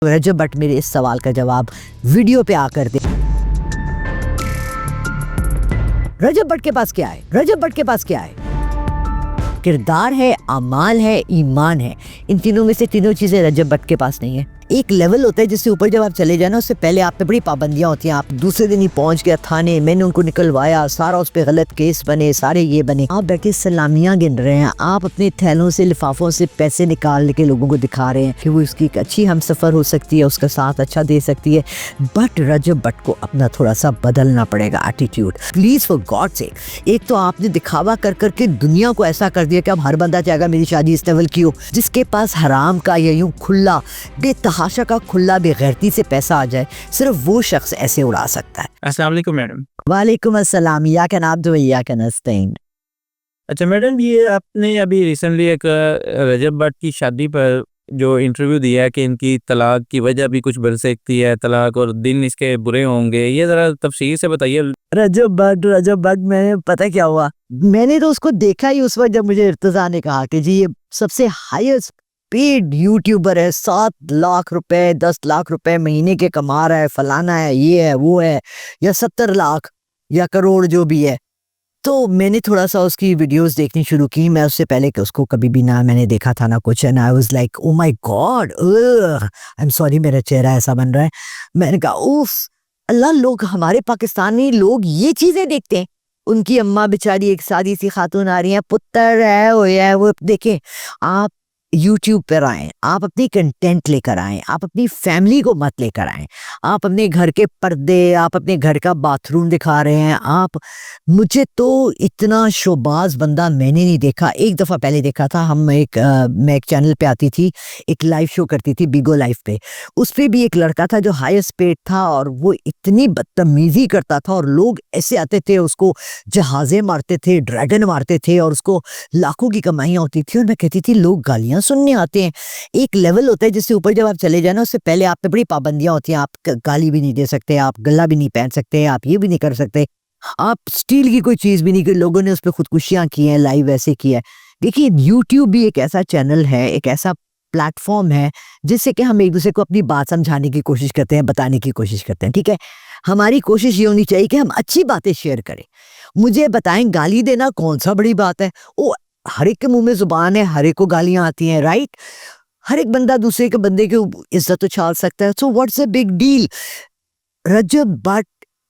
रजब भट्ट मेरे इस सवाल का जवाब वीडियो पे आकर दे। रजब भट्ट के पास क्या है? रजब भट्ट के पास क्या है? किरदार है, अमाल है, ईमान है। इन तीनों में से तीनों चीजें रजब भट्ट के पास नहीं है। एक लेवल होता है जिससे ऊपर जब आप चले जाए ना, उससे पहले आप पे बड़ी पाबंदियां होती हैं। आप दूसरे दिन ही पहुंच गया थाने, मैंने उनको निकलवाया, सारा उस पे गलत केस बने, सारे ये बने। आप बैठे सलामियां गिन रहे हैं, आप अपने थैलों से, लिफाफों से पैसे निकाल के लोगों को दिखा रहे हैं कि वो इसकी एक अच्छी हम सफर हो सकती है, उसका साथ अच्छा दे सकती है। बट रजब भट्ट को अपना थोड़ा सा बदलना पड़ेगा एटीट्यूड, प्लीज फॉर गॉड से। एक तो आपने दिखावा कर करके दुनिया को ऐसा कर दिया कि अब हर बंदा चाहेगा मेरी शादी इस लेवल की हो। जिसके पास हराम का या यूं खुला बेतहाशा का खुला बेगैरती से पैसा आ जाए, सिर्फ वो शख्स ऐसे उड़ा सकता है। अस्सलाम वालेकुम मैडम। वालेकुम अस्सलाम, या कैन आप दो या कैन नस्तीन। अच्छा मैडम, ये आपने अभी रिसेंटली एक रजब भट्ट की शादी पर जो इंटरव्यू दिया है कि इनकी तलाक की वजह भी कुछ बन सकती है, तलाक और दिन इसके बुरे होंगे, ये जरा तफसील से बताइए। रजब भट्ट मैंने पता क्या हुआ, मैंने तो उसको देखा ही उस वक्त जब मुझे इर्तजा ने कहा कि जी ये सबसे हाईएस्ट पेड यूट्यूबर है, 7 लाख रुपए 10 लाख रुपए महीने के कमा रहा है, फलाना है, ये है, वो है, या 70 लाख या करोड़ जो भी है। तो मैंने थोड़ा सा उसकी वीडियोस देखनी शुरू की। मैं उससे पहले कि उसको कभी भी ना मैंने देखा था ना कुछ, and I was like oh my God, I am sorry मेरा चेहरा ऐसा बन रहा है। मैंने कहा उफ अल्लाह, लोग हमारे पाकिस्तानी लोग ये चीजें देखते हैं। उनकी अम्मा बेचारी एक सादी सी खातून आ रही है, पुत्र है वो है वो। देखें, आप यूट्यूब पर आए, आप अपनी कंटेंट लेकर आए, आप अपनी फैमिली को मत लेकर आए। आप अपने घर के पर्दे, आप अपने घर का बाथरूम दिखा रहे हैं। आप, मुझे तो इतना शोबाज बंदा मैंने नहीं देखा। एक दफ़ा पहले देखा था, मैं एक चैनल पे आती थी, एक लाइव शो करती थी बिगो लाइव पे। उस पर भी एक लड़का था जो हाईएस्ट पेड था, और वो इतनी बदतमीजी करता था, और लोग ऐसे आते थे उसको जहाज़ें मारते थे, ड्रैगन मारते थे, और उसको लाखों की कमाइयाँ होती थी। और मैं कहती थी लोग गालियाँ सुनने आते हैं। एक लेवल होता है जिससे ऊपर जब आप चले जाए ना, उससे पहले आप पे बड़ी पाबंदियां होती हैं। आप गाली भी नहीं दे सकते, आप गला भी नहीं पहन सकते, आप ये भी नहीं कर सकते, आप स्टील की कोई चीज भी नहीं की। लोगों ने उस पर खुदकुशियां की हैं, लाइव ऐसे किया है। देखिए, यूट्यूब भी एक ऐसा चैनल है, एक ऐसा प्लेटफॉर्म है जिससे कि हम एक दूसरे को अपनी बात समझाने की कोशिश करते हैं, बताने की कोशिश करते हैं। ठीक है, हमारी कोशिश ये होनी चाहिए कि हम अच्छी बातें शेयर करें। मुझे बताएं, गाली देना कौन सा बड़ी बात है? ओ, हर एक के मुंह में जुबान है, हर एक को गालियां आती हैं, राइट? हर एक बंदा दूसरे के बंदे की इज्जत उछाल सकता है। So what's a big deal? Rajab Bhatt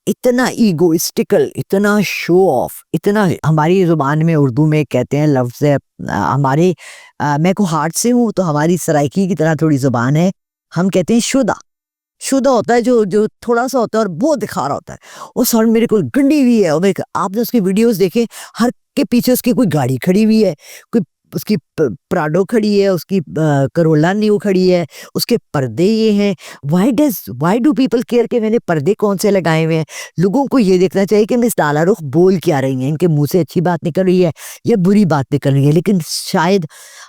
इतना ईगोइस्टिकल, इतना शो ऑफ, इतना, हमारी जुबान में उर्दू में कहते हैं लफ्ज है, हमारे मैं को हार्ट से हूँ तो हमारी सराइकी की तरह थोड़ी जुबान है। हम कहते हैं शुदा। शुदा होता है जो थोड़ा सा होता है और वो दिखा रहा होता है। वो सर मेरे को गंडी हुई है, और आपने उसकी वीडियोस देखे, हर के पीछे उसकी कोई गाड़ी खड़ी हुई है, कोई उसकी प्राडो खड़ी है, उसकी करोला न्यू खड़ी है, उसके पर्दे ये हैं। व्हाई डू पीपल केयर के मैंने पर्दे कौन से लगाए हुए हैं? लोगों को ये देखना चाहिए कि मिस लाला रुख बोल क्या रही हैं, इनके मुंह से अच्छी बात निकल रही है या बुरी बात निकल रही है। लेकिन शायद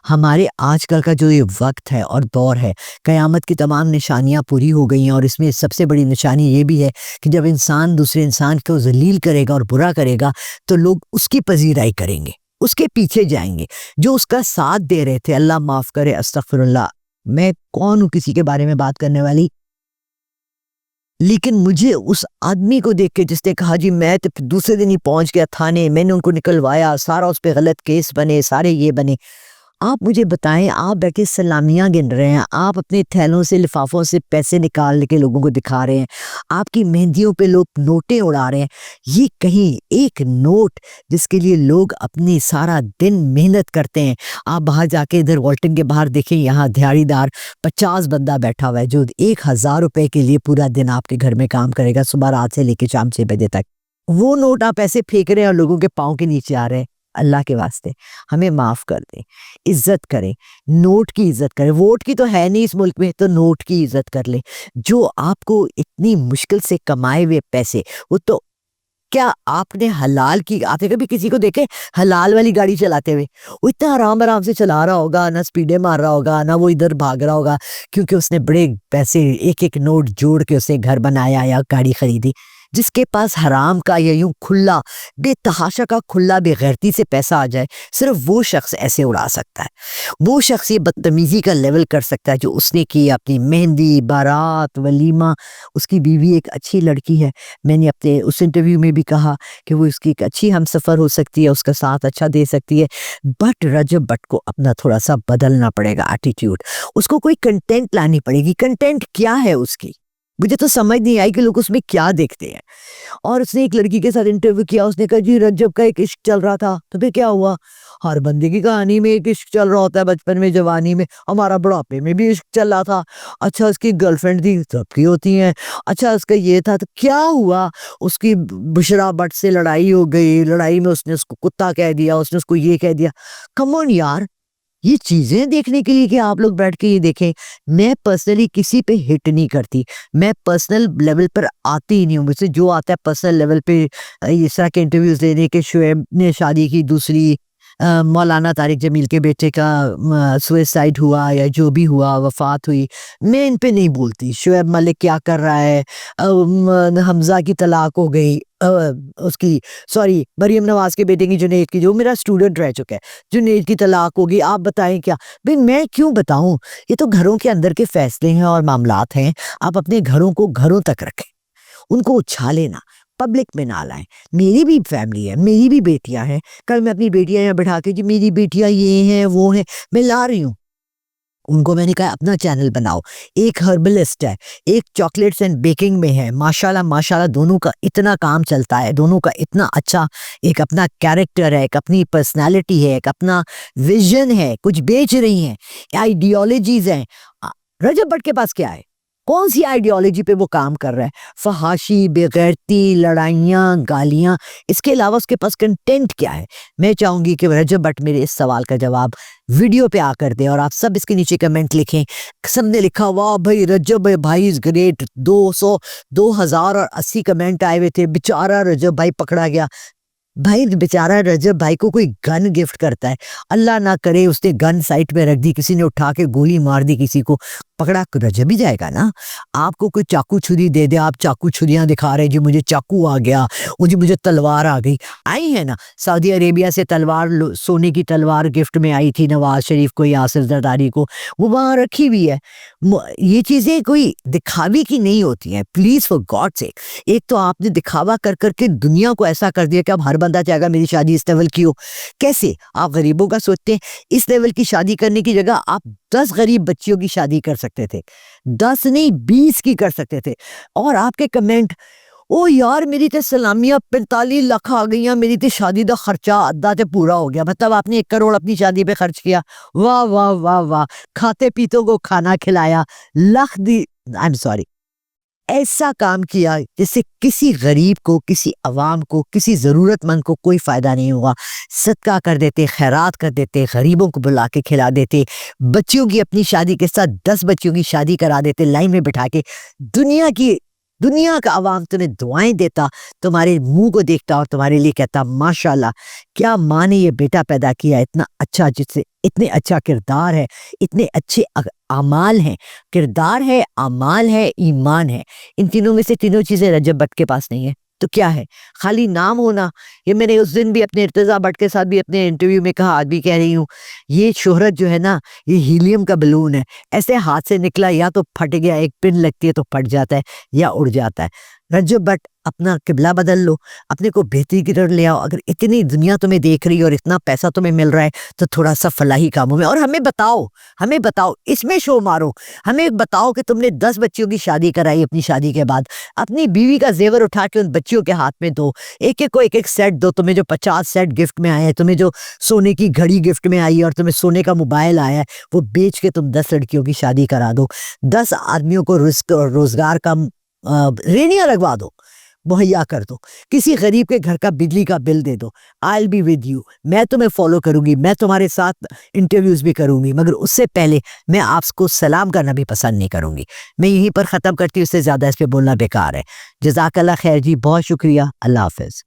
हमारे आजकल का जो ये वक्त है और दौर है, कयामत की तमाम निशानियां पूरी हो गई हैं, और इसमें सबसे बड़ी निशानी ये भी है कि जब इंसान दूसरे इंसान को जलील करेगा और बुरा करेगा, तो लोग उसकी पजीराई करेंगे, उसके पीछे जाएंगे। जो उसका साथ दे रहे थे, अल्लाह माफ करे, अस्तगफिरुल्लाह, मैं कौन हूं किसी के बारे में बात करने वाली, लेकिन मुझे उस आदमी को देख के जिसने कहा जी मैं तो दूसरे दिन ही पहुंच गया थाने, मैंने उनको निकलवाया, सारा उस पे गलत केस बने, सारे ये बने। आप मुझे बताएं, आप बैठे सलामियां गिन रहे हैं, आप अपने थैलों से, लिफाफों से पैसे निकाल के लोगों को दिखा रहे हैं, आपकी मेहंदियों पे लोग नोटें उड़ा रहे हैं। ये कहीं एक नोट जिसके लिए लोग अपनी सारा दिन मेहनत करते हैं। आप बाहर जाके इधर वॉल्टन के बाहर देखें, यहाँ दिहाड़ीदार 50 बंदा बैठा हुआ है जो 1000 रुपए के लिए पूरा दिन आपके घर में काम करेगा, सुबह रात से लेके शाम 6 बजे तक। वो नोट आप ऐसे फेंक रहे हैं और लोगों के पाँव के नीचे आ रहे हैं। अल्लाह के वास्ते हमें माफ कर दें, इज्जत करें, नोट की इज्जत करें। वोट की तो है नहीं इस मुल्क में, तो नोट की इज्जत कर लें। जो आपको इतनी मुश्किल से कमाए हुए पैसे, वो तो, क्या आपने हलाल की, आपने कभी किसी को देखे हलाल वाली गाड़ी चलाते हुए? वो इतना आराम आराम से चला रहा होगा, ना स्पीडे मार रहा होगा, ना वो इधर भाग रहा होगा, क्योंकि उसने बड़े पैसे, एक एक नोट जोड़ के उसने घर बनाया या गाड़ी खरीदी। जिसके पास हराम का या यूं खुला बेतहाशा का खुला बेगैरती से पैसा आ जाए, सिर्फ वो शख्स ऐसे उड़ा सकता है। वो शख्स ये बदतमीजी का लेवल कर सकता है जो उसने की अपनी मेहंदी, बारात, वलीमा। उसकी बीवी एक अच्छी लड़की है, मैंने अपने उस इंटरव्यू में भी कहा कि वो उसकी एक अच्छी हमसफ़र हो सकती है, उसका साथ अच्छा दे सकती है। बट रजब भट्ट को अपना थोड़ा सा बदलना पड़ेगा एटीट्यूड। उसको कोई कंटेंट लानी पड़ेगी। कंटेंट क्या है उसकी? मुझे तो समझ नहीं आई कि लोग उसमें क्या देखते हैं। और उसने एक लड़की के साथ इंटरव्यू किया, उसने कहा जी रज्जब का एक इश्क चल रहा था। तो फिर क्या हुआ? हर बंदे की कहानी में एक इश्क चल रहा होता है, बचपन में, जवानी में, हमारा बुढ़ापे में भी इश्क चल रहा था। अच्छा उसकी गर्लफ्रेंड थी, सबकी होती हैं। अच्छा उसका ये था, तो क्या हुआ? उसकी बुशरा भट्ट से लड़ाई हो गई, लड़ाई में उसने उसको कुत्ता कह दिया, उसने उसको ये कह दिया। कम ऑन यार, ये चीजें देखने के लिए कि आप लोग बैठ के ये देखें। मैं पर्सनली किसी पे हिट नहीं करती, मैं पर्सनल लेवल पर आती ही नहीं हूँ। मुझसे जो आता है पर्सनल लेवल पे, इस तरह के इंटरव्यूज लेने के, शुएब ने शादी की दूसरी, मौलाना तारिक जमील के बेटे का सुसाइड हुआ या जो भी हुआ, वफात हुई, मैं इन पे नहीं बोलती। शुएब मलिक क्या कर रहा है, हमजा की तलाक हो गई, उसकी सॉरी मरियम नवाज के बेटे की, जुनैद की, जो मेरा स्टूडेंट रह चुका है, जुनैद की तलाक होगी। आप बताएं क्या? भाई मैं क्यों बताऊं? ये तो घरों के अंदर के फैसले हैं और मामलात हैं। आप अपने घरों को घरों तक रखें, उनको उछाले ना, पब्लिक में ना लाएं। मेरी भी फैमिली है, मेरी भी बेटियां हैं। कल मैं अपनी बेटियां यहाँ बैठा के, जी मेरी बेटियां ये हैं वो हैं, मैं ला रही हूँ। उनको मैंने कहा अपना चैनल बनाओ। एक हर्बलिस्ट है, एक चॉकलेट्स एंड बेकिंग में है। माशाल्लाह माशाल्लाह दोनों का इतना काम चलता है, दोनों का इतना अच्छा एक अपना कैरेक्टर है, एक अपनी पर्सनालिटी है, एक अपना विजन है, कुछ बेच रही हैं, आइडियोलॉजीज हैं। रजब भट्ट के पास क्या है? कौन सी आइडियोलॉजी पे वो काम कर रहा है? फहाशी, बेगैरती, लड़ाइयाँ, गालियाँ, इसके अलावा उसके पास कंटेंट क्या है? मैं चाहूंगी कि रजब भट्ट मेरे इस सवाल का जवाब वीडियो पे आकर दे और आप सब इसके नीचे कमेंट लिखें। सबने लिखा वाह भाई रजब भाई इज ग्रेट, 200 2080 कमेंट आए हुए थे। बेचारा रजब भाई पकड़ा गया। भाई बेचारा रजब भाई को कोई गन गिफ्ट करता है, अल्लाह ना करे उसने गन साइट में रख दी, किसी ने उठा के गोली मार दी किसी को, पकड़ा रजब ही जाएगा ना। आपको कोई चाकू छुरी दे दे, आप चाकू छुरियां दिखा रहे जी मुझे चाकू आ गया, मुझे तलवार आ गई। आई है ना सऊदी अरेबिया से तलवार, सोने की तलवार गिफ्ट में आई थी नवाज शरीफ को, यासिर जरदारी को, वो वहां रखी हुई है। ये चीजें कोई दिखावे की नहीं होती हैं, प्लीज फॉर गॉड सेक। एक तो आपने दिखावा कर करके दुनिया को ऐसा कर दिया कि अब हर बंदा चाहेगा मेरी शादी इस लेवल की हो। कैसे आप गरीबों का सोचते हैं? इस लेवल की शादी करने की जगह आप 10 गरीब बच्चियों की शादी कर सकते थे, 10 नहीं 20 की कर सकते थे। और आपके कमेंट, ओ यार मेरी तो सलामियां 45 लाख आ गई, मेरी तो शादी का खर्चा अद्धा ते पूरा हो गया। मतलब आपने 1 करोड़ अपनी शादी पे खर्च किया। वाह वाह वाह वाह, खाते पीतों को खाना खिलाया, लख दी, आई एम सॉरी, ऐसा काम किया जिससे किसी गरीब को, किसी अवाम को, किसी ज़रूरतमंद को कोई फ़ायदा नहीं हुआ। सदका कर देते, खैरात कर देते, गरीबों को बुला के खिला देते, बच्चियों की अपनी शादी के साथ 10 बच्चियों की शादी करा देते लाइन में बिठा के। दुनिया का अवाम तुम्हें दुआएं देता, तुम्हारे मुंह को देखता और तुम्हारे लिए कहता माशाल्लाह क्या माँ ने ये बेटा पैदा किया, इतना अच्छा, जिससे इतने अच्छा किरदार है, इतने अच्छे अमाल हैं। किरदार है, अमाल है, ईमान है। इन तीनों में से तीनों चीजें रजब भट्ट के पास नहीं है। तो क्या है? खाली नाम होना। ये मैंने उस दिन भी अपने इर्तिजा भट्ट के साथ भी अपने इंटरव्यू में कहा, आज भी कह रही हूँ, ये शोहरत जो है ना, ये हीलियम का बलून है। ऐसे हाथ से निकला, या तो फट गया, एक पिन लगती है तो फट जाता है या उड़ जाता है। रजब भट्ट अपना किबला बदल लो, अपने को बेहतरी की तरफ ले आओ। अगर इतनी दुनिया तुम्हें देख रही है और इतना पैसा तुम्हें मिल रहा है तो थोड़ा सा फलाही कामों में, और हमें बताओ, इसमें शो मारो। हमें बताओ कि तुमने 10 बच्चियों की शादी कराई, अपनी शादी के बाद अपनी बीवी का जेवर उठा के उन बच्चियों के हाथ में दो, एक एक को एक एक सेट दो। तुम्हें जो 50 सेट गिफ्ट में आए हैं, तुम्हें जो सोने की घड़ी गिफ्ट में आई है और तुम्हें सोने का मोबाइल आया है, वो बेच के तुम 10 लड़कियों की शादी करा दो, 10 आदमियों को रोजगार का रेनिया लगवा दो, मुहैया कर दो, किसी गरीब के घर का बिजली का बिल दे दो। आई बी विद यू, मैं तुम्हें फॉलो करूंगी, मैं तुम्हारे साथ इंटरव्यूज भी करूंगी, मगर उससे पहले मैं आपको सलाम करना भी पसंद नहीं करूंगी। मैं यहीं पर ख़त्म करती हूँ, इससे ज़्यादा इस पर बोलना बेकार है। जज़ाकल्लाह खैर जी, बहुत शुक्रिया, अल्लाह हाफ़िज़।